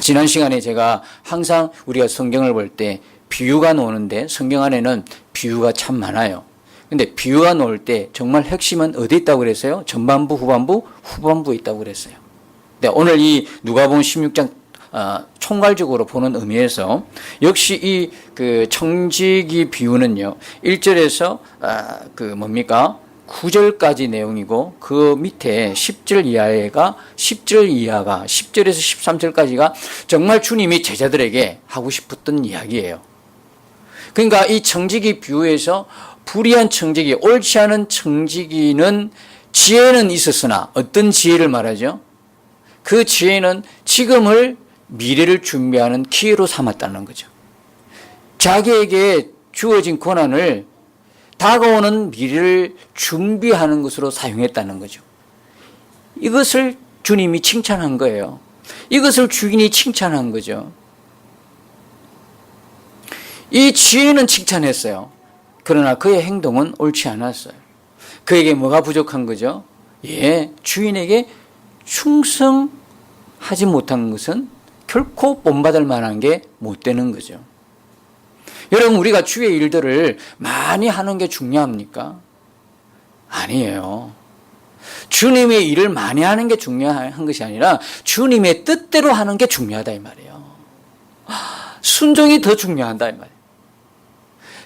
지난 시간에 제가 항상 우리가 성경을 볼 때 비유가 나오는데 성경 안에는 비유가 참 많아요. 근데 비유가 나올 때 정말 핵심은 어디 있다고 그랬어요? 전반부, 후반부? 후반부에 있다고 그랬어요. 네, 오늘 이 누가복음 16장 총괄적으로 보는 의미에서 역시 이 그 청지기 비유는요, 1절에서 9절까지 내용이고 그 밑에 10절 이하가 10절에서 13절까지가 정말 주님이 제자들에게 하고 싶었던 이야기예요. 그러니까 이 청지기 비유에서 불의한 청지기, 옳지 않은 청지기는 지혜는 있었으나 어떤 지혜를 말하죠? 그 지혜는 지금을 미래를 준비하는 기회로 삼았다는 거죠. 자기에게 주어진 권한을 다가오는 미래를 준비하는 것으로 사용했다는 거죠. 이것을 주님이 칭찬한 거예요. 이것을 주인이 칭찬한 거죠. 이 지혜는 칭찬했어요. 그러나 그의 행동은 옳지 않았어요. 그에게 뭐가 부족한 거죠? 주인에게 충성하지 못한 것은 결코 본받을 만한 게 못 되는 거죠. 여러분, 우리가 주의 일들을 많이 하는 게 중요합니까? 아니에요. 주님의 일을 많이 하는 게 중요한 것이 아니라 주님의 뜻대로 하는 게 중요하다 이 말이에요. 순종이 더 중요하다 이 말이에요.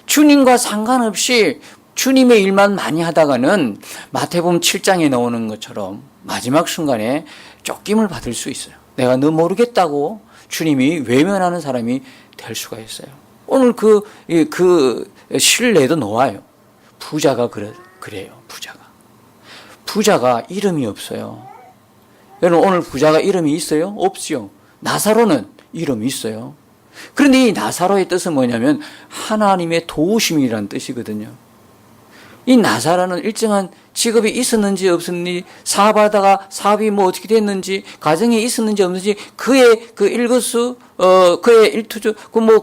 주님과 상관없이 주님의 일만 많이 하다가는 마태복음 7장에 나오는 것처럼 마지막 순간에 쫓김을 받을 수 있어요. 내가 너 모르겠다고 주님이 외면하는 사람이 될 수가 있어요. 오늘 그 신뢰도 놓아요. 부자가 그래요. 부자가 이름이 없어요. 여러분, 오늘 부자가 이름이 있어요? 없지요. 나사로는 이름이 있어요. 그런데 이 나사로의 뜻은 뭐냐면 하나님의 도우심이라는 뜻이거든요. 이 나사로는 일정한 직업이 있었는지 없었는지, 사업하다가 사업이 뭐 어떻게 됐는지, 가정에 있었는지 없는지, 그의 그 일거수, 그의 일투주,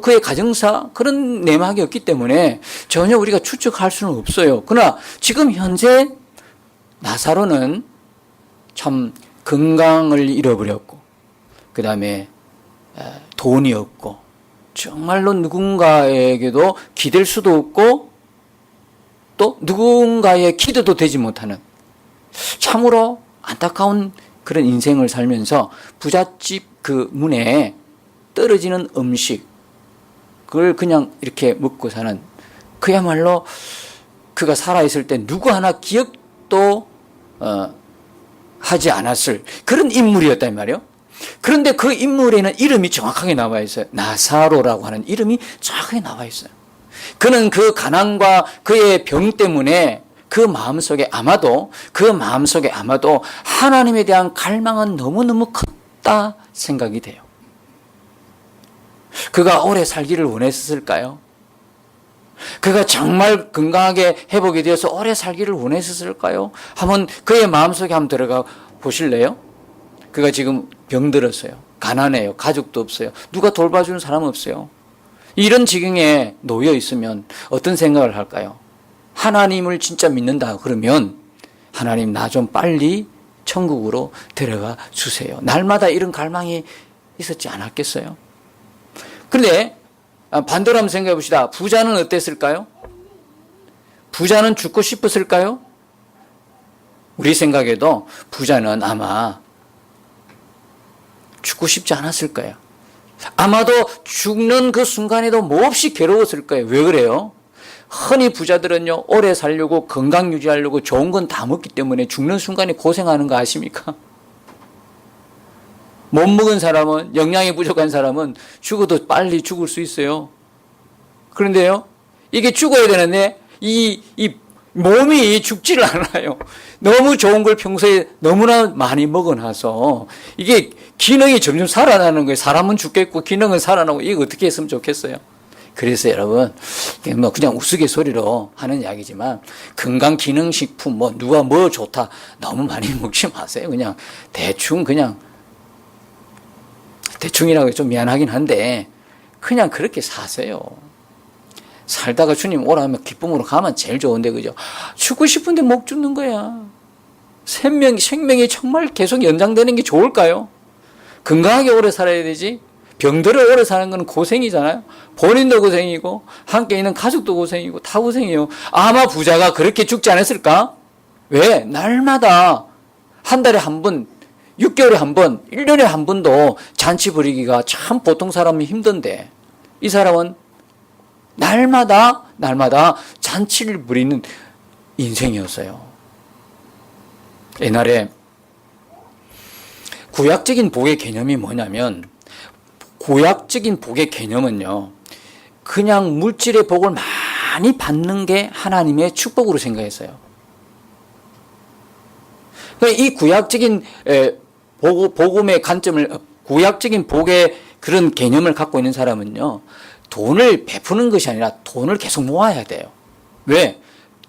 그의 가정사, 그런 내막이 없기 때문에 전혀 우리가 추측할 수는 없어요. 그러나 지금 현재 나사로는 참 건강을 잃어버렸고, 그 다음에 돈이 없고, 정말로 누군가에게도 기댈 수도 없고, 또 누군가의 기도도 되지 못하는 참으로 안타까운 그런 인생을 살면서 부잣집 그 문에 떨어지는 음식, 그걸 그냥 이렇게 먹고 사는, 그야말로 그가 살아있을 때 누구 하나 기억도 하지 않았을 그런 인물이었단 말이에요. 그런데 그 인물에는 이름이 정확하게 나와 있어요. 나사로라고 하는 이름이 정확하게 나와 있어요. 그는 그 가난과 그의 병 때문에 그 마음속에 아마도 하나님에 대한 갈망은 너무너무 컸다 생각이 돼요. 그가 오래 살기를 원했을까요? 그가 정말 건강하게 회복이 되어서 오래 살기를 원했을까요? 한번 그의 마음속에 한번 들어가 보실래요? 그가 지금 병들었어요. 가난해요. 가족도 없어요. 누가 돌봐주는 사람 없어요. 이런 지경에 놓여 있으면 어떤 생각을 할까요? 하나님을 진짜 믿는다 그러면 하나님, 나 좀 빨리 천국으로 데려가 주세요. 날마다 이런 갈망이 있었지 않았겠어요? 그런데 반대로 한번 생각해 봅시다. 부자는 어땠을까요? 부자는 죽고 싶었을까요? 우리 생각에도 부자는 아마 죽고 싶지 않았을 거예요. 아마도 죽는 그 순간에도 몹시 괴로웠을 거예요. 왜 그래요? 흔히 부자들은요, 오래 살려고, 건강 유지하려고 좋은 건 다 먹기 때문에 죽는 순간에 고생하는 거 아십니까? 못 먹은 사람은, 영양이 부족한 사람은 죽어도 빨리 죽을 수 있어요. 그런데요, 이게 죽어야 되는데 이 몸이 죽지를 않아요. 너무 좋은 걸 평소에 너무나 많이 먹어놔서 이게 기능이 점점 살아나는 거예요. 사람은 죽겠고 기능은 살아나고, 이거 어떻게 했으면 좋겠어요? 그래서 여러분, 뭐 그냥 우스갯소리로 하는 이야기지만 건강기능식품 누가 뭐 좋다 너무 많이 먹지 마세요. 그냥 대충이라고 좀 미안하긴 한데 그냥 그렇게 사세요. 살다가 주님 오라면 기쁨으로 가면 제일 좋은데, 그죠? 죽고 싶은데 못 죽는 거야. 생명이 정말 계속 연장되는 게 좋을까요? 건강하게 오래 살아야 되지. 병들어 오래 사는 건 고생이잖아요. 본인도 고생이고 함께 있는 가족도 고생이고 다 고생이에요. 아마 부자가 그렇게 죽지 않았을까? 왜? 날마다 한 달에 한 번, 6개월에 한 번, 1년에 한 번도 잔치 부리기가 참 보통 사람이 힘든데 이 사람은 날마다 잔치를 부리는 인생이었어요. 옛날에 구약적인 복의 개념이 뭐냐면 구약적인 복의 개념은요, 그냥 물질의 복을 많이 받는 게 하나님의 축복으로 생각했어요. 이 구약적인 복음의 관점을, 구약적인 복의 그런 개념을 갖고 있는 사람은요, 돈을 베푸는 것이 아니라 돈을 계속 모아야 돼요. 왜?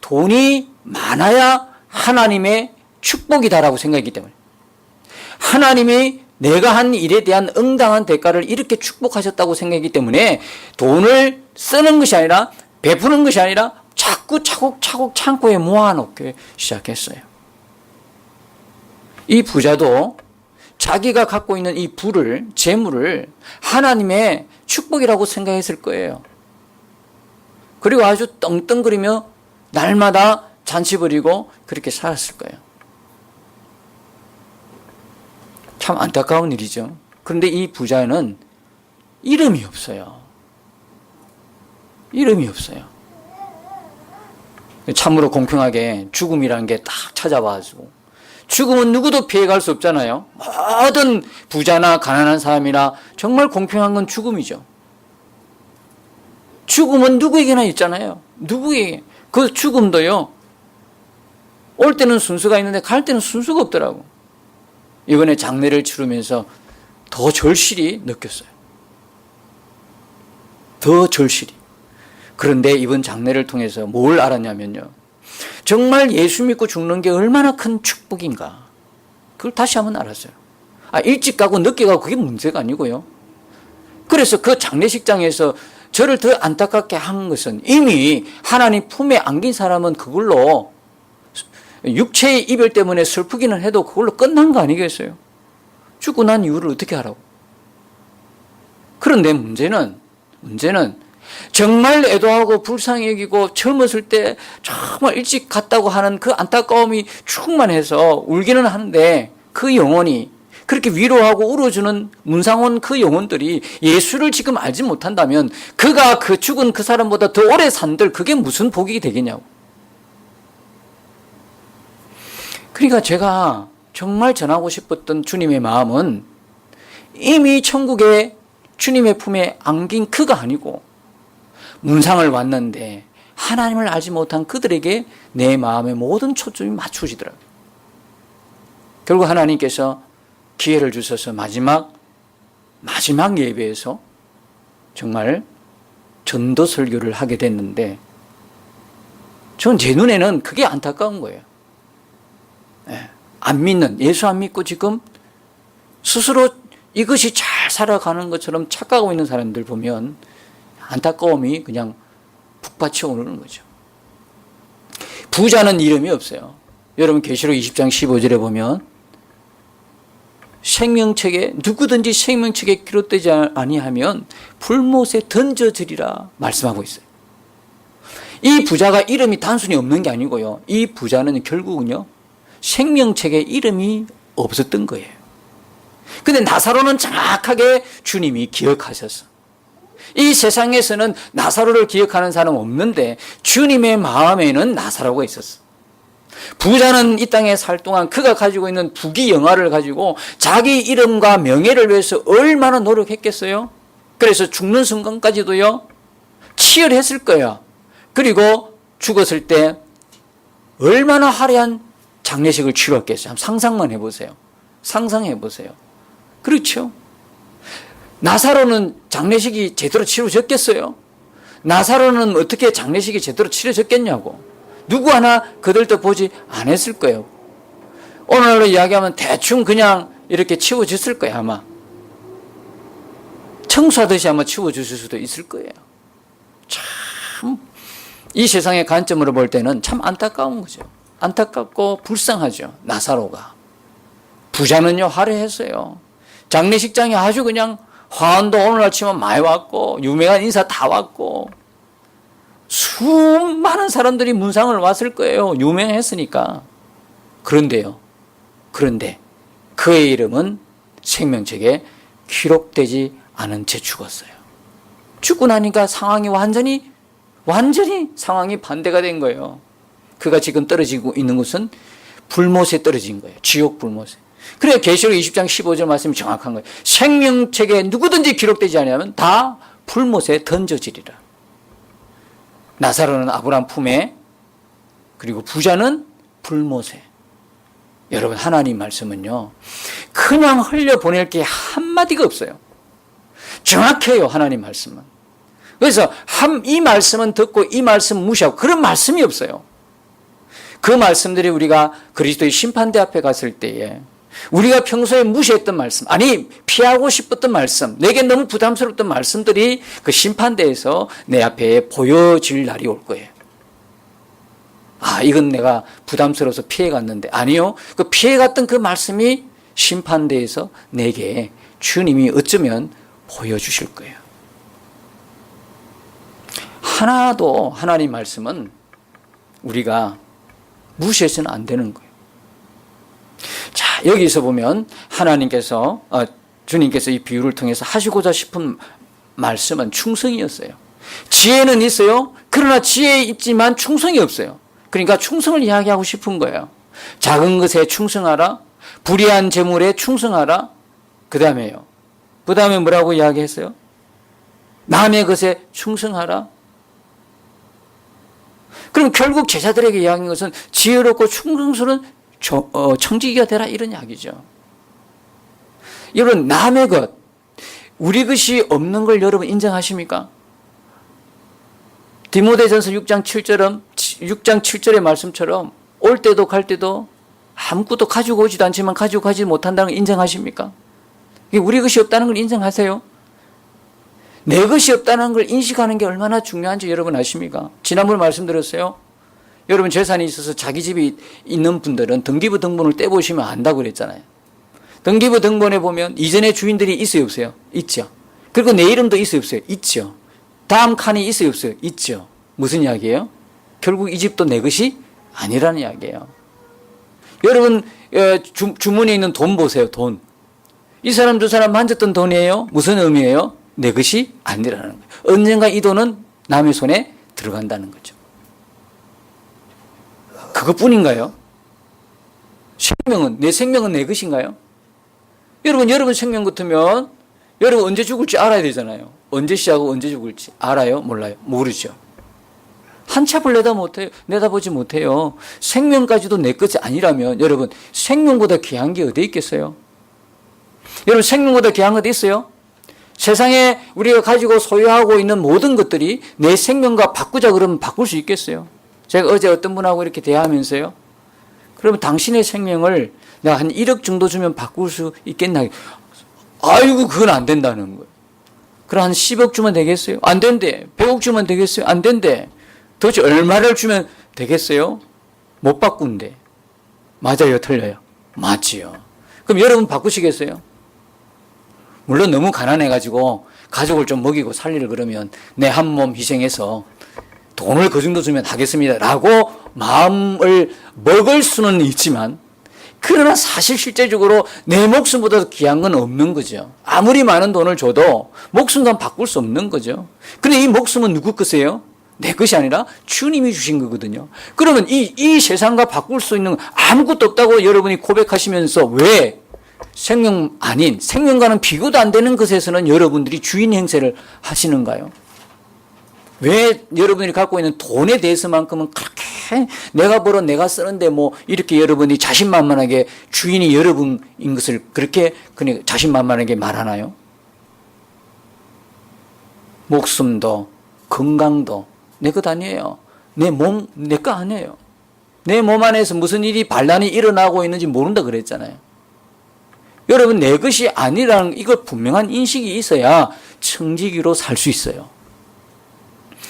돈이 많아야 하나님의 축복이다라고 생각하기 때문에. 하나님이 내가 한 일에 대한 응당한 대가를 이렇게 축복하셨다고 생각하기 때문에 돈을 쓰는 것이 아니라 베푸는 것이 아니라 자꾸 차곡차곡 창고에 모아놓기 시작했어요. 이 부자도 자기가 갖고 있는 이 부를, 재물을 하나님의 축복이라고 생각했을 거예요. 그리고 아주 떵떵거리며 날마다 잔치 부리고 그렇게 살았을 거예요. 참 안타까운 일이죠. 그런데 이 부자는 이름이 없어요. 이름이 없어요. 참으로 공평하게 죽음이라는 게 딱 찾아와가지고, 죽음은 누구도 피해갈 수 없잖아요. 모든 부자나 가난한 사람이나 정말 공평한 건 죽음이죠. 죽음은 누구에게나 있잖아요. 누구에게. 그 죽음도요, 올 때는 순서가 있는데 갈 때는 순서가 없더라고. 이번에 장례를 치르면서 더 절실히 느꼈어요. 더 절실히. 그런데 이번 장례를 통해서 뭘 알았냐면요, 정말 예수 믿고 죽는 게 얼마나 큰 축복인가, 그걸 다시 한번 알았어요. 일찍 가고 늦게 가고 그게 문제가 아니고요. 그래서 그 장례식장에서 저를 더 안타깝게 한 것은 이미 하나님 품에 안긴 사람은 그걸로 육체의 이별 때문에 슬프기는 해도 그걸로 끝난 거 아니겠어요? 죽고 난 이유를 어떻게 하라고? 그런데 문제는 정말 애도하고 불쌍히 여기고 젊었을 때 정말 일찍 갔다고 하는 그 안타까움이 충만해서 울기는 하는데, 그 영혼이 그렇게 위로하고 울어주는 문상원 그 영혼들이 예수를 지금 알지 못한다면 그가 그 죽은 그 사람보다 더 오래 산들 그게 무슨 복이 되겠냐고. 그러니까 제가 정말 전하고 싶었던 주님의 마음은 이미 천국에 주님의 품에 안긴 그가 아니고 문상을 왔는데 하나님을 알지 못한 그들에게 내 마음의 모든 초점이 맞추시더라고요. 결국 하나님께서 기회를 주셔서 마지막 예배에서 정말 전도 설교를 하게 됐는데, 전 제 눈에는 그게 안타까운 거예요. 안 믿는, 예수 안 믿고 지금 스스로 이것이 잘 살아가는 것처럼 착각하고 있는 사람들 보면 안타까움이 그냥 북받쳐 오르는 거죠. 부자는 이름이 없어요. 여러분 계시록 20장 15절에 보면 생명책에, 누구든지 생명책에 기록되지 아니하면 불못에 던져지리라 말씀하고 있어요. 이 부자가 이름이 단순히 없는 게 아니고요, 이 부자는 결국은요 생명책에 이름이 없었던 거예요. 근데 나사로는 정확하게 주님이 기억하셨어. 이 세상에서는 나사로를 기억하는 사람 없는데 주님의 마음에는 나사로가 있었어. 부자는 이 땅에 살 동안 그가 가지고 있는 부귀영화를 가지고 자기 이름과 명예를 위해서 얼마나 노력했겠어요? 그래서 죽는 순간까지도요 치열했을 거야. 그리고 죽었을 때 얼마나 화려한 장례식을 치렀겠어요? 한번 상상만 해보세요. 상상해 보세요. 그렇죠? 나사로는 장례식이 제대로 치러졌겠어요? 나사로는 어떻게 장례식이 제대로 치러졌겠냐고. 누구 하나 그들도 보지 않았을 거예요. 오늘날로 이야기하면 대충 그냥 이렇게 치워졌을 거예요. 아마 청소하듯이 아마 치워주실 수도 있을 거예요. 참 이 세상의 관점으로 볼 때는 참 안타까운 거죠. 안타깝고 불쌍하죠. 나사로가. 부자는요 화려했어요. 장례식장에 아주 그냥 화환도 오늘 아침에 많이 왔고 유명한 인사 다 왔고 수많은 사람들이 문상을 왔을 거예요. 유명했으니까. 그런데 그의 이름은 생명책에 기록되지 않은 채 죽었어요. 죽고 나니까 상황이 완전히 상황이 반대가 된 거예요. 그가 지금 떨어지고 있는 곳은 불못에 떨어진 거예요. 지옥 불못에. 그래야 계시록 20장 15절 말씀이 정확한 거예요. 생명책에 누구든지 기록되지 않으면 다 불못에 던져지리라. 나사로는 아브라함 품에, 그리고 부자는 불못에. 여러분, 하나님 말씀은요, 그냥 흘려보낼 게 한마디가 없어요. 정확해요, 하나님 말씀은. 그래서 이 말씀은 듣고 이 말씀 무시하고 그런 말씀이 없어요. 그 말씀들이 우리가 그리스도의 심판대 앞에 갔을 때에 우리가 평소에 무시했던 말씀, 아니 피하고 싶었던 말씀, 내게 너무 부담스럽던 말씀들이 그 심판대에서 내 앞에 보여질 날이 올 거예요. 아, 이건 내가 부담스러워서 피해갔는데, 아니요, 그 피해갔던 그 말씀이 심판대에서 내게 주님이 어쩌면 보여주실 거예요. 하나도 하나님 말씀은 우리가 무시해서는 안 되는 거예요. 자, 여기서 보면 주님께서 이 비유를 통해서 하시고자 싶은 말씀은 충성이었어요. 지혜는 있어요. 그러나 지혜 있지만 충성이 없어요. 그러니까 충성을 이야기하고 싶은 거예요. 작은 것에 충성하라. 불의한 재물에 충성하라. 그 다음에 뭐라고 이야기했어요? 남의 것에 충성하라. 그럼 결국 제자들에게 이야기한 것은 지혜롭고 충성스러운 청지기가 되라, 이런 이야기죠. 여러분, 남의 것, 우리 것이 없는 걸 여러분 인정하십니까? 디모데전서 6장 7절의 말씀처럼 올 때도 갈 때도 아무것도 가지고 오지도 않지만 가지고 가지 못한다는 걸 인정하십니까? 우리 것이 없다는 걸 인정하세요? 내 것이 없다는 걸 인식하는 게 얼마나 중요한지 여러분 아십니까? 지난번에 말씀드렸어요. 여러분, 재산이 있어서 자기 집이 있는 분들은 등기부 등본을 떼보시면 안다고 그랬잖아요. 등기부 등본에 보면 이전에 주인들이 있어요, 없어요? 있죠. 그리고 내 이름도 있어요, 없어요? 있죠. 다음 칸이 있어요, 없어요? 있죠. 무슨 이야기예요? 결국 이 집도 내 것이 아니라는 이야기예요. 여러분, 주머니에 있는 돈 보세요, 돈. 이 사람 저 사람 만졌던 돈이에요? 무슨 의미예요? 내 것이 아니라는 거예요. 언젠가 이 돈은 남의 손에 들어간다는 거죠. 그것뿐인가요? 내 생명은 내 것인가요? 여러분 생명 같으면 여러분 언제 죽을지 알아야 되잖아요. 언제 시작하고 언제 죽을지 알아요? 몰라요? 모르죠. 한 치 앞을 내다보지 못해요. 생명까지도 내 것이 아니라면 여러분, 생명보다 귀한 게 어디 있겠어요? 여러분, 생명보다 귀한 것 있어요? 세상에 우리가 가지고 소유하고 있는 모든 것들이 내 생명과 바꾸자 그러면 바꿀 수 있겠어요? 제가 어제 어떤 분하고 이렇게 대화하면서요, 그러면 당신의 생명을 내가 한 1억 정도 주면 바꿀 수 있겠나? 아이고, 그건 안 된다는 거예요. 그럼 한 10억 주면 되겠어요? 안 된대. 100억 주면 되겠어요? 안 된대. 도대체 얼마를 주면 되겠어요? 못 바꾼대. 맞아요, 틀려요? 맞지요. 그럼 여러분 바꾸시겠어요? 물론 너무 가난해가지고 가족을 좀 먹이고 살리려 그러면 내 한 몸 희생해서 돈을 그 정도 주면 하겠습니다 라고 마음을 먹을 수는 있지만, 그러나 사실 실제적으로 내 목숨보다 귀한 건 없는 거죠. 아무리 많은 돈을 줘도 목숨과 바꿀 수 없는 거죠. 근데 이 목숨은 누구 것이에요? 내 것이 아니라 주님이 주신 거거든요. 그러면 이 세상과 바꿀 수 있는 아무것도 없다고 여러분이 고백하시면서 왜 생명과는 비교도 안 되는 것에서는 여러분들이 주인 행세를 하시는가요? 왜 여러분이 갖고 있는 돈에 대해서만큼은 그렇게 내가 벌어 내가 쓰는데 이렇게 여러분이 자신만만하게 주인이 여러분인 것을 그렇게 그냥 자신만만하게 말하나요? 목숨도 건강도 내 것 아니에요. 내 몸 내 거 아니에요. 내 몸 안에서 무슨 일이 반란이 일어나고 있는지 모른다 그랬잖아요. 여러분, 내 것이 아니라는 이걸 분명한 인식이 있어야 청지기로 살 수 있어요.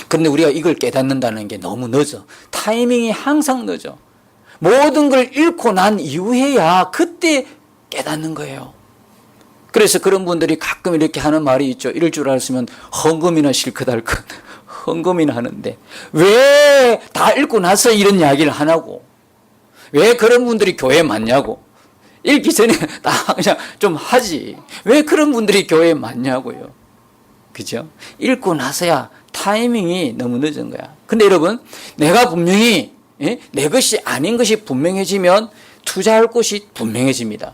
그런데 우리가 이걸 깨닫는다는 게 너무 늦어. 타이밍이 항상 늦어. 모든 걸 잃고 난 이후에야 그때 깨닫는 거예요. 그래서 그런 분들이 가끔 이렇게 하는 말이 있죠. 이럴 줄 알았으면 헌금이나 실컷 할 것. 헌금이나 하는데 왜 다 읽고 나서 이런 이야기를 하냐고. 왜 그런 분들이 교회에 많냐고. 읽기 전에 다 그냥 좀 하지. 왜 그런 분들이 교회에 많냐고요. 그죠? 읽고 나서야 타이밍이 너무 늦은 거야. 근데 여러분, 내가 분명히 내 것이 아닌 것이 분명해지면 투자할 곳이 분명해집니다.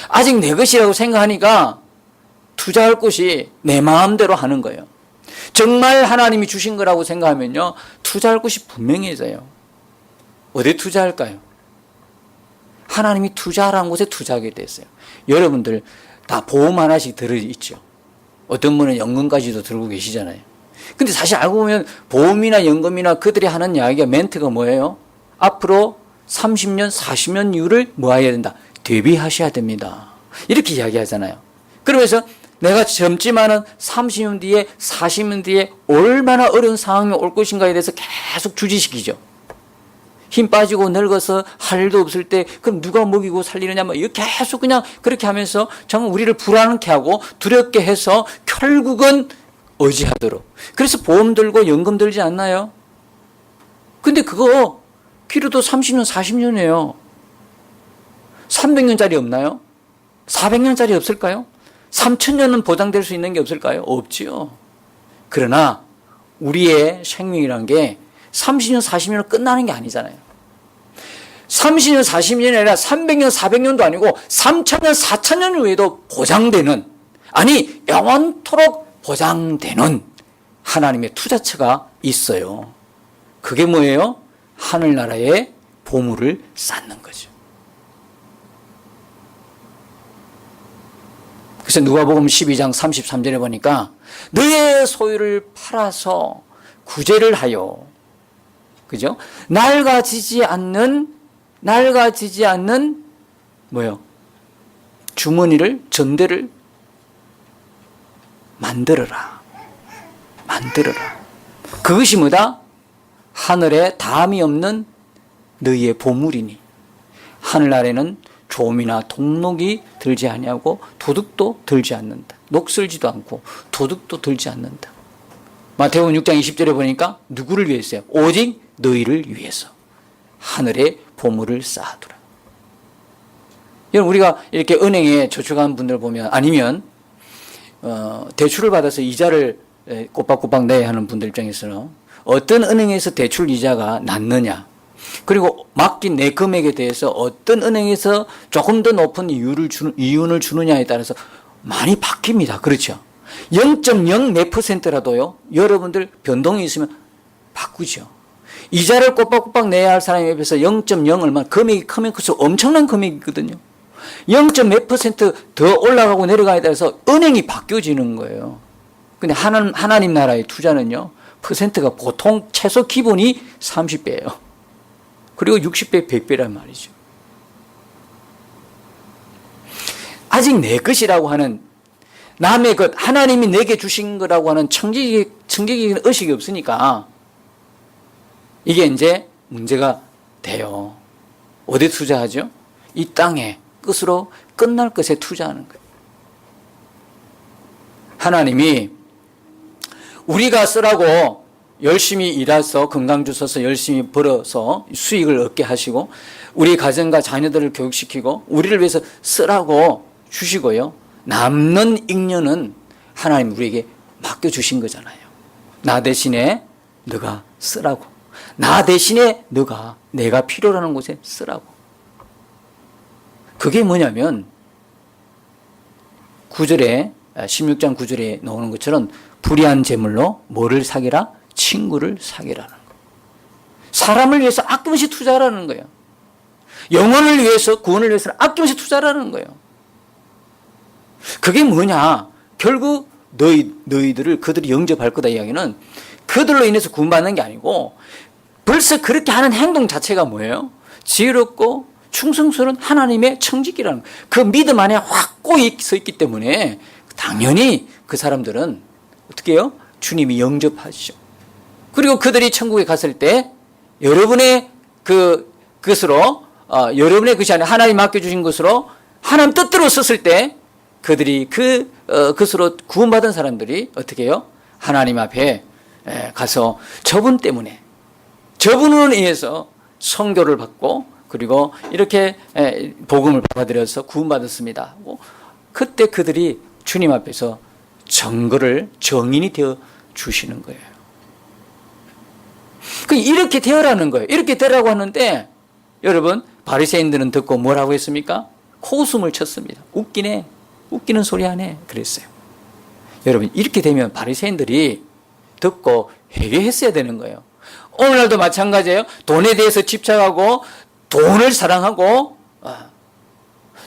아직 내 것이라고 생각하니까 투자할 곳이 내 마음대로 하는 거예요. 정말 하나님이 주신 거라고 생각하면요, 투자할 곳이 분명해져요. 어디 투자할까요? 하나님이 투자하라는 곳에 투자하게 됐어요. 여러분들 다 보험 하나씩 들어있죠. 어떤 분은 연금까지도 들고 계시잖아요. 근데 사실 알고 보면 보험이나 연금이나 그들이 하는 이야기가 멘트가 뭐예요? 앞으로 30년, 40년 이후를 뭐 해야 된다? 대비하셔야 됩니다. 이렇게 이야기하잖아요. 그러면서 내가 젊지만은 30년 뒤에, 40년 뒤에 얼마나 어려운 상황이 올 것인가에 대해서 계속 주지시키죠. 힘 빠지고 늙어서 할 일도 없을 때 그럼 누가 먹이고 살리느냐 뭐 이렇게 계속 그냥 그렇게 하면서 정말 우리를 불안하게 하고 두렵게 해서 결국은 의지하도록. 그래서 보험 들고 연금 들지 않나요? 근데 그거 길어도 30년, 40년이에요. 300년짜리 없나요? 400년짜리 없을까요? 3000년은 보장될 수 있는 게 없을까요? 없지요. 그러나 우리의 생명이란 게 30년, 40년으로 끝나는 게 아니잖아요. 30년, 40년이 아니라 300년, 400년도 아니고 3000년, 4000년 후에도 보장되는, 아니 영원토록 보장되는 하나님의 투자처가 있어요. 그게 뭐예요? 하늘나라의 보물을 쌓는 거죠. 그래서 누가복음 12장 33절에 보니까 너의 소유를 팔아서 구제를 하여, 그죠? 낡아지지 않는 뭐요? 주머니를, 전대를 만들어라. 그것이 뭐다? 하늘에 담이 없는 너희의 보물이니 하늘나라에는 조미나 동록이 들지 아니하고 도둑도 들지 않는다. 녹슬지도 않고 도둑도 들지 않는다. 마태복음 6장 20절에 보니까 누구를 위해서요? 오직 너희를 위해서 하늘에 보물을 쌓아두라. 여러분, 우리가 이렇게 은행에 저축한 분들 보면, 아니면 대출을 받아서 이자를 꼬박꼬박 내야 하는 분들 입장에서는 어떤 은행에서 대출 이자가 낮느냐, 그리고 맡긴 내 금액에 대해서 어떤 은행에서 조금 더 높은 이윤을 주느냐에 따라서 많이 바뀝니다. 그렇죠? 0.0 몇 %라도요, 여러분들 변동이 있으면 바꾸죠. 이자를 꼬박꼬박 내야 할 사람에 비해서 0.0 얼마, 금액이 크면 클수록 엄청난 금액이거든요. 0. 몇 % 더 올라가고 내려가에 따라서 은행이 바뀌어지는 거예요. 근데 하나님 나라의 투자는요, 퍼센트가 보통 최소 기본이 30배예요. 그리고 60배, 100배란 말이죠. 아직 내 것이라고 하는, 남의 것, 하나님이 내게 주신 거라고 하는 청지기적인 의식이 없으니까 이게 이제 문제가 돼요. 어디 투자하죠? 이 땅에 끝으로 끝날 것에 투자하는 거예요. 하나님이 우리가 쓰라고 열심히 일해서 건강 주셔서 열심히 벌어서 수익을 얻게 하시고 우리 가정과 자녀들을 교육시키고 우리를 위해서 쓰라고 주시고요. 남는 잉여는 하나님 우리에게 맡겨주신 거잖아요. 나 대신에 너가 쓰라고. 나 대신에 너가 내가 필요로 하는 곳에 쓰라고. 그게 뭐냐면 9절에 16장 9절에 나오는 것처럼 불의한 재물로 뭐를 사게라? 친구를 사게라는 거예요. 사람을 위해서 아낌없이 투자하라는 거예요. 영혼을 위해서, 구원을 위해서 아낌없이 투자하라는 거예요. 그게 뭐냐? 결국 너희들을 그들이 영접할 거다 이야기는 그들로 인해서 구원받는 게 아니고 벌써 그렇게 하는 행동 자체가 뭐예요? 지혜롭고 충성스러운 하나님의 청지기라는 거예요. 그 믿음 안에 확고히 서 있기 때문에 당연히 그 사람들은 어떻게 해요? 주님이 영접하시죠. 그리고 그들이 천국에 갔을 때 여러분의 그것으로 여러분의 것이 아니라 하나님 맡겨주신 것으로 하나님 뜻대로 썼을 때 그들이 그것으로 구원받은 사람들이 어떻게 해요? 하나님 앞에 가서 저분으로 인해서 선교를 받고 그리고 이렇게 복음을 받아들여서 구원받았습니다. 그때 그들이 주님 앞에서 정인이 되어 주시는 거예요. 이렇게 되어라는 거예요. 이렇게 되라고 하는데 여러분 바리새인들은 듣고 뭐라고 했습니까? 코웃음을 쳤습니다. 웃기네. 웃기는 소리 하네. 그랬어요. 여러분 이렇게 되면 바리새인들이 듣고 회개했어야 되는 거예요. 오늘날도 마찬가지예요. 돈에 대해서 집착하고 돈을 사랑하고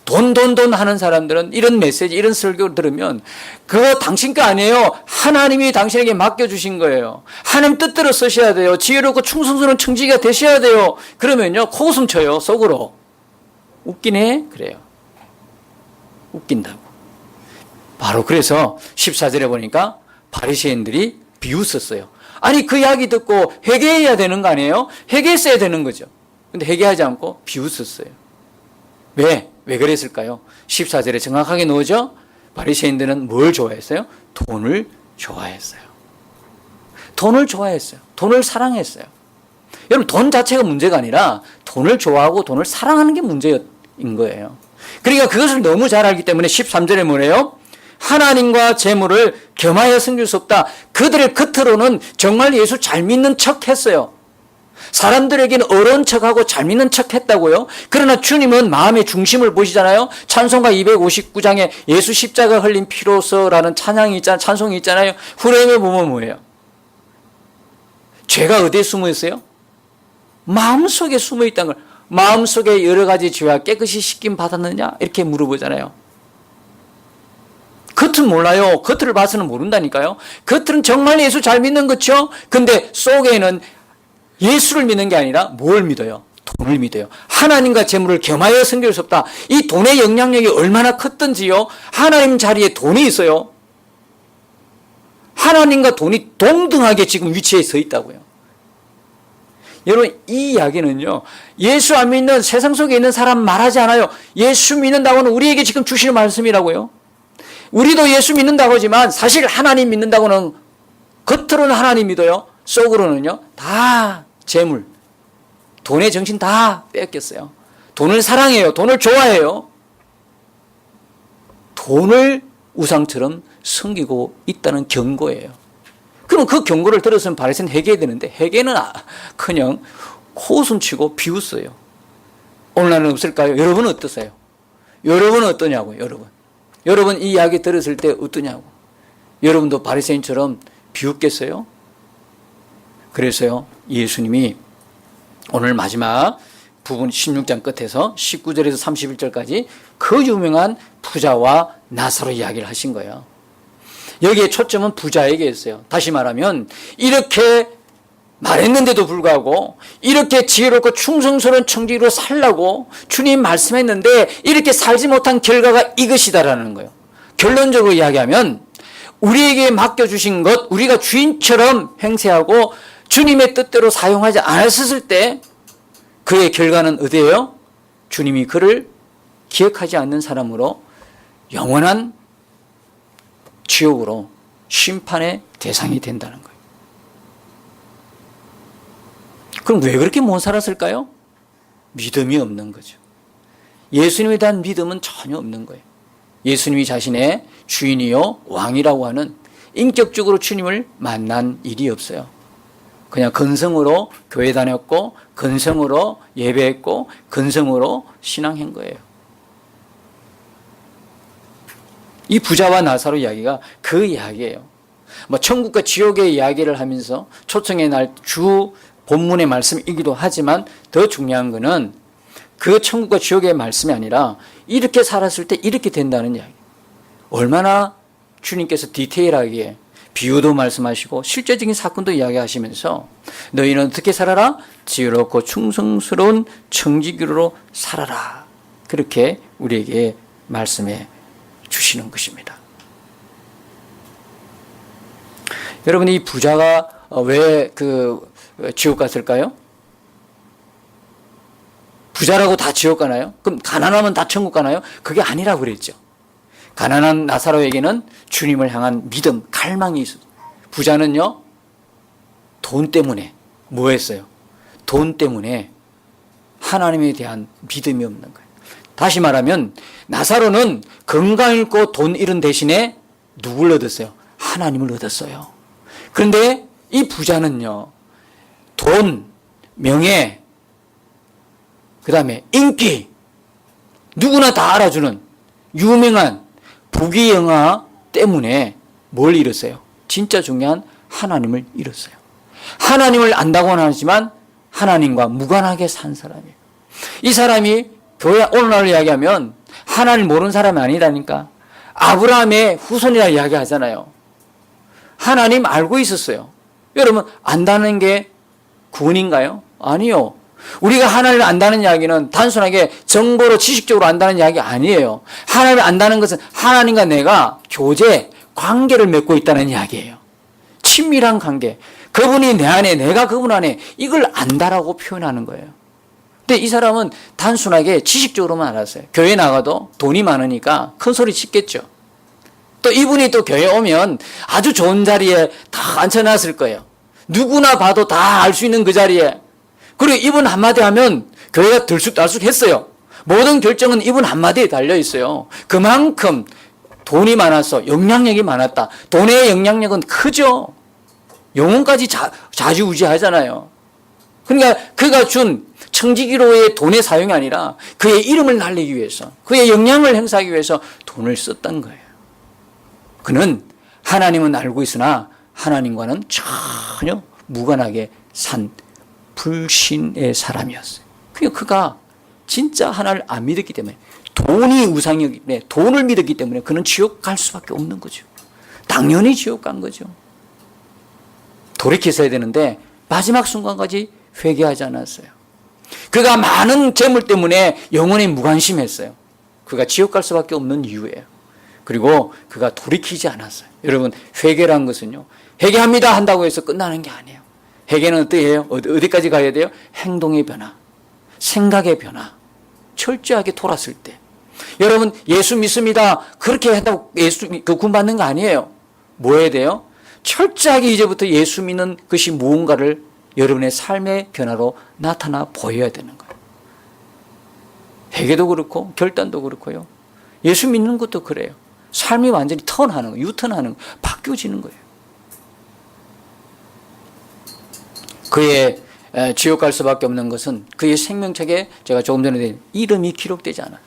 돈 하는 사람들은 이런 메시지, 이런 설교를 들으면 그거 당신 거 아니에요. 하나님이 당신에게 맡겨주신 거예요. 하나님 뜻대로 쓰셔야 돼요. 지혜롭고 충성스러운 청지기가 되셔야 돼요. 그러면요 코웃음 쳐요. 속으로. 웃기네? 그래요. 웃긴다고. 바로 그래서 14절에 보니까 바리새인들이 비웃었어요. 아니 그 이야기 듣고 회개해야 되는 거 아니에요? 회개했어야 되는 거죠. 근데 회개하지 않고 비웃었어요. 왜 그랬을까요? 14절에 정확하게 나오죠? 바리새인들은 뭘 좋아했어요? 돈을 좋아했어요. 돈을 좋아했어요. 돈을 사랑했어요. 여러분 돈 자체가 문제가 아니라 돈을 좋아하고 돈을 사랑하는 게 문제인 거예요. 그러니까 그것을 너무 잘 알기 때문에 13절에 뭐래요? 하나님과 재물을 겸하여 섬길 수 없다. 그들의 겉으로는 정말 예수 잘 믿는 척 했어요. 사람들에게는 어려운 척하고 잘 믿는 척 했다고요. 그러나 주님은 마음의 중심을 보시잖아요. 찬송가 259장에 예수 십자가 흘린 피로서라는 찬송이 있잖아요. 후렴에 보면 뭐예요? 죄가 어디에 숨어 있어요? 마음속에 숨어 있다는 걸. 마음속에 여러 가지 죄와 깨끗이 씻김 받았느냐? 이렇게 물어보잖아요. 겉은 몰라요. 겉을 봐서는 모른다니까요. 겉은 정말 예수 잘 믿는 거죠. 근데 속에는 예수를 믿는 게 아니라 뭘 믿어요? 돈을 믿어요. 하나님과 재물을 겸하여 섬길 수 없다. 이 돈의 영향력이 얼마나 컸던지요. 하나님 자리에 돈이 있어요. 하나님과 돈이 동등하게 지금 위치에 서 있다고요. 여러분 이 이야기는요. 예수 안 믿는 세상 속에 있는 사람 말하지 않아요. 예수 믿는다고는 우리에게 지금 주시는 말씀이라고요. 우리도 예수 믿는다고 하지만 사실 하나님 믿는다고는 겉으로는 하나님 믿어요. 속으로는요. 다 재물, 돈의 정신 다 뺏겼어요. 돈을 사랑해요. 돈을 좋아해요. 돈을 우상처럼 섬기고 있다는 경고예요. 그럼 그 경고를 들었으면 바리새인 회개해야 되는데 회개는 그냥 코웃음치고 비웃어요. 오늘날은 없을까요? 여러분은 어떠세요? 여러분은 어떠냐고요? 여러분 이 이야기 들었을 때 어떠냐고. 여러분도 바리새인처럼 비웃겠어요? 그래서요 예수님이 오늘 마지막 부분 16장 끝에서 19절에서 31절까지 그 유명한 부자와 나사로 이야기를 하신 거예요. 여기에 초점은 부자에게 있어요. 다시 말하면 이렇게 말했는데도 불구하고 이렇게 지혜롭고 충성스러운 청지기로 살라고 주님 말씀했는데 이렇게 살지 못한 결과가 이것이다라는 거예요. 결론적으로 이야기하면 우리에게 맡겨주신 것 우리가 주인처럼 행세하고 주님의 뜻대로 사용하지 않았을 때 그의 결과는 어디예요? 주님이 그를 기억하지 않는 사람으로 영원한 지옥으로 심판의 대상이 된다는 거예요. 그럼 왜 그렇게 못 살았을까요? 믿음이 없는 거죠. 예수님에 대한 믿음은 전혀 없는 거예요. 예수님이 자신의 주인이요 왕이라고 하는 인격적으로 주님을 만난 일이 없어요. 그냥 근성으로 교회 다녔고 근성으로 예배했고 근성으로 신앙한 거예요. 이 부자와 나사로 이야기가 그 이야기예요. 천국과 지옥의 이야기를 하면서 초청의 날 주 본문의 말씀이기도 하지만 더 중요한 것은 그 천국과 지옥의 말씀이 아니라 이렇게 살았을 때 이렇게 된다는 이야기. 얼마나 주님께서 디테일하게 비유도 말씀하시고 실제적인 사건도 이야기하시면서 너희는 어떻게 살아라? 지혜롭고 충성스러운 청지기로 살아라. 그렇게 우리에게 말씀해 주시는 것입니다. 여러분 이 부자가 왜 지옥 갔을까요? 부자라고 다 지옥 가나요? 그럼 가난하면 다 천국 가나요? 그게 아니라고 그랬죠. 가난한 나사로에게는 주님을 향한 믿음, 갈망이 있어요. 부자는요, 돈 때문에 뭐 했어요? 돈 때문에 하나님에 대한 믿음이 없는 거예요. 다시 말하면 나사로는 건강 잃고 돈 잃은 대신에 누굴 얻었어요? 하나님을 얻었어요. 그런데 이 부자는요, 돈, 명예, 그 다음에 인기, 누구나 다 알아주는 유명한 부귀영화 때문에 뭘 잃었어요? 진짜 중요한 하나님을 잃었어요. 하나님을 안다고는 하지만 하나님과 무관하게 산 사람이에요. 이 사람이 교회 오늘날 이야기하면 하나님 모르는 사람이 아니라니까. 아브라함의 후손이라 이야기하잖아요. 하나님 알고 있었어요. 여러분, 안다는 게 구원인가요? 아니요. 우리가 하나님을 안다는 이야기는 단순하게 정보로 지식적으로 안다는 이야기 아니에요. 하나님을 안다는 것은 하나님과 내가 교제, 관계를 맺고 있다는 이야기예요. 친밀한 관계. 그분이 내 안에, 내가 그분 안에, 이걸 안다라고 표현하는 거예요. 근데 이 사람은 단순하게 지식적으로만 알았어요. 교회 나가도 돈이 많으니까 큰 소리 짓겠죠. 또 이분이 또 교회 오면 아주 좋은 자리에 다 앉혀놨을 거예요. 누구나 봐도 다 알 수 있는 그 자리에. 그리고 이분 한마디 하면 교회가 들쑥날쑥했어요. 모든 결정은 이분 한마디에 달려있어요. 그만큼 돈이 많아서 영향력이 많았다. 돈의 영향력은 크죠. 영혼까지 좌지우지하잖아요. 그러니까 그가 준 청지기로의 돈의 사용이 아니라 그의 이름을 날리기 위해서, 그의 영향을 행사하기 위해서 돈을 썼던 거예요. 그는 하나님은 알고 있으나 하나님과는 전혀 무관하게 산 불신의 사람이었어요. 그가 진짜 하나님을 안 믿었기 때문에, 돈이 우상이었기 때문에, 돈을 믿었기 때문에 그는 지옥 갈 수밖에 없는 거죠. 당연히 지옥 간 거죠. 돌이켰어야 되는데 마지막 순간까지 회개하지 않았어요. 그가 많은 재물 때문에 영혼에 무관심했어요. 그가 지옥 갈 수밖에 없는 이유예요. 그리고 그가 돌이키지 않았어요. 여러분, 회개란 것은요, 회개합니다 한다고 해서 끝나는 게 아니에요. 회개는 어떻게 해요? 어디까지 가야 돼요? 행동의 변화, 생각의 변화, 철저하게 돌았을 때. 여러분, 예수 믿습니다 그렇게 한다고 예수 구원받는 거 아니에요. 뭐 해야 돼요? 철저하게 이제부터 예수 믿는 것이 무언가를 여러분의 삶의 변화로 나타나 보여야 되는 거예요. 회개도 그렇고 결단도 그렇고요. 예수 믿는 것도 그래요. 삶이 완전히 턴하는 거예요. 유턴하는 거예요. 바뀌어지는 거예요. 그의 지옥 갈 수밖에 없는 것은 그의 생명책에 제가 조금 전에 된 이름이 기록되지 않아요.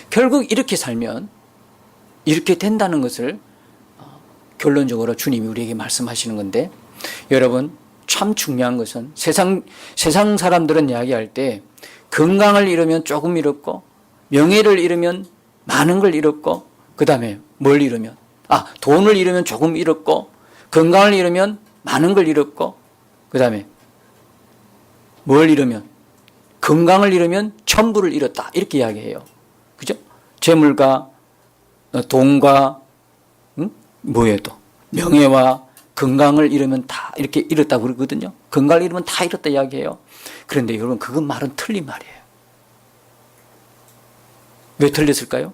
결국 이렇게 살면 이렇게 된다는 것을 결론적으로 주님이 우리에게 말씀하시는 건데, 여러분, 참 중요한 것은 세상 사람들은 이야기할 때 건강을 잃으면 조금 잃었고, 명예를 잃으면 많은 걸 잃었고, 그 다음에 뭘 잃으면, 돈을 잃으면 조금 잃었고, 건강을 잃으면 많은 걸 잃었고, 그 다음에 뭘 잃으면, 건강을 잃으면 전부를 잃었다, 이렇게 이야기해요. 그죠? 재물과 돈과 뭐예요 또? 명예와 건강을 잃으면 다 이렇게 잃었다고 그러거든요. 건강을 잃으면 다 잃었다 이야기해요. 그런데 여러분, 그건 말은 틀린 말이에요. 왜 틀렸을까요?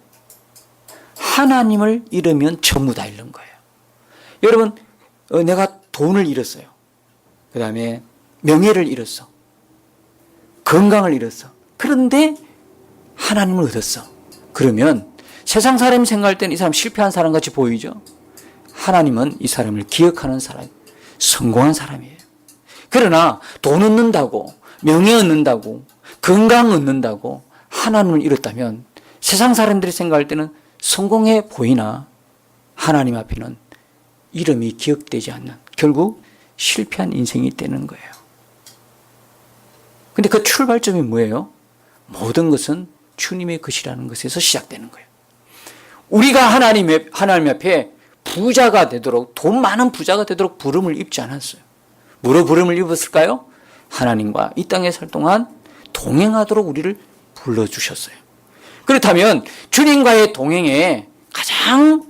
하나님을 잃으면 전부 다 잃는 거예요. 여러분, 내가 돈을 잃었어요. 그 다음에 명예를 잃었어. 건강을 잃었어. 그런데 하나님을 얻었어. 그러면 세상 사람이 생각할 때는 이 사람 실패한 사람 같이 보이죠? 하나님은 이 사람을 기억하는 사람, 성공한 사람이에요. 그러나 돈 얻는다고, 명예 얻는다고, 건강 얻는다고 하나님을 잃었다면 세상 사람들이 생각할 때는 성공해 보이나 하나님 앞에는 이름이 기억되지 않는, 결국 실패한 인생이 되는 거예요. 근데 그 출발점이 뭐예요? 모든 것은 주님의 것이라는 것에서 시작되는 거예요. 우리가 하나님 앞에 부자가 되도록, 돈 많은 부자가 되도록 부름을 입지 않았어요. 뭐로 부름을 입었을까요? 하나님과 이 땅에 살 동안 동행하도록 우리를 불러주셨어요. 그렇다면 주님과의 동행의 가장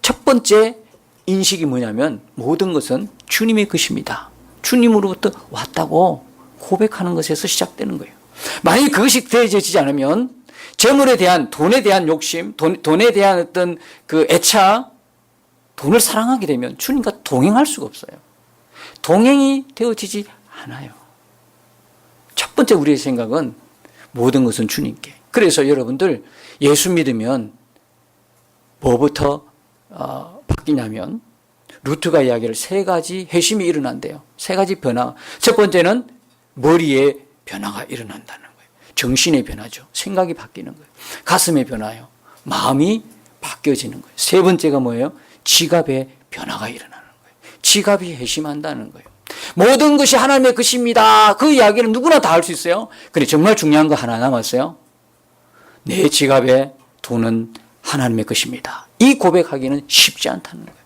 첫 번째 인식이 뭐냐면, 모든 것은 주님의 것입니다. 주님으로부터 왔다고 고백하는 것에서 시작되는 거예요. 만약에 그것이 되어지지 않으면 재물에 대한, 돈에 대한 욕심, 돈에 대한 어떤 그 애착, 돈을 사랑하게 되면 주님과 동행할 수가 없어요. 동행이 되어지지 않아요. 첫 번째 우리의 생각은 모든 것은 주님께. 그래서 여러분들 예수 믿으면 뭐부터 바뀌냐면 루트가 이야기를 세 가지 회심이 일어난대요. 세 가지 변화. 첫 번째는 머리에 변화가 일어난다는 거예요. 정신의 변화죠. 생각이 바뀌는 거예요. 가슴의 변화요. 마음이 바뀌어지는 거예요. 세 번째가 뭐예요? 지갑에 변화가 일어나는 거예요. 지갑이 회심한다는 거예요. 모든 것이 하나님의 것입니다. 그 이야기는 누구나 다 할 수 있어요. 근데 정말 중요한 거 하나 남았어요. 내 지갑에 돈은 하나님의 것입니다. 이 고백하기는 쉽지 않다는 거예요.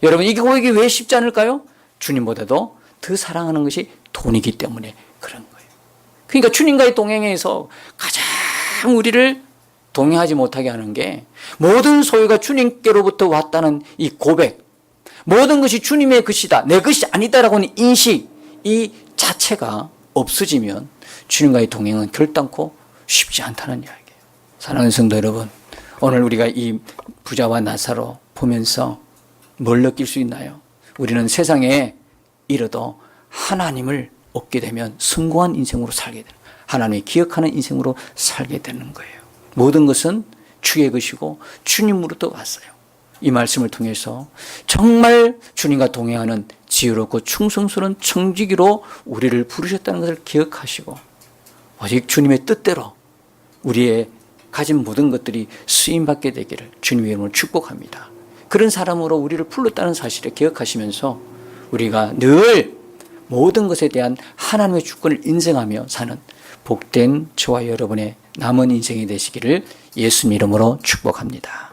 여러분, 이 고백이 왜 쉽지 않을까요? 주님보다도 더 사랑하는 것이 돈이기 때문에 그런 거예요. 그러니까 주님과의 동행에서 가장 우리를 동행하지 못하게 하는 게 모든 소유가 주님께로부터 왔다는 이 고백, 모든 것이 주님의 것이다, 내 것이 아니다라고 하는 인식, 이 자체가 없어지면 주님과의 동행은 결단코 쉽지 않다는 이야기예요. 사랑하는 성도 여러분, 오늘 우리가 이 부자와 나사로 보면서 뭘 느낄 수 있나요? 우리는 세상에 이르도 하나님을 얻게 되면 성공한 인생으로 살게 되는, 하나님을 기억하는 인생으로 살게 되는 거예요. 모든 것은 주의 것이고 주님으로부터 왔어요. 이 말씀을 통해서 정말 주님과 동행하는 지혜롭고 충성스러운 청지기로 우리를 부르셨다는 것을 기억하시고 오직 주님의 뜻대로 우리의 가진 모든 것들이 쓰임받게 되기를 주님의 이름으로 축복합니다. 그런 사람으로 우리를 불렀다는 사실을 기억하시면서 우리가 늘 모든 것에 대한 하나님의 주권을 인정하며 사는 복된 저와 여러분의 남은 인생이 되시기를 예수님 이름으로 축복합니다.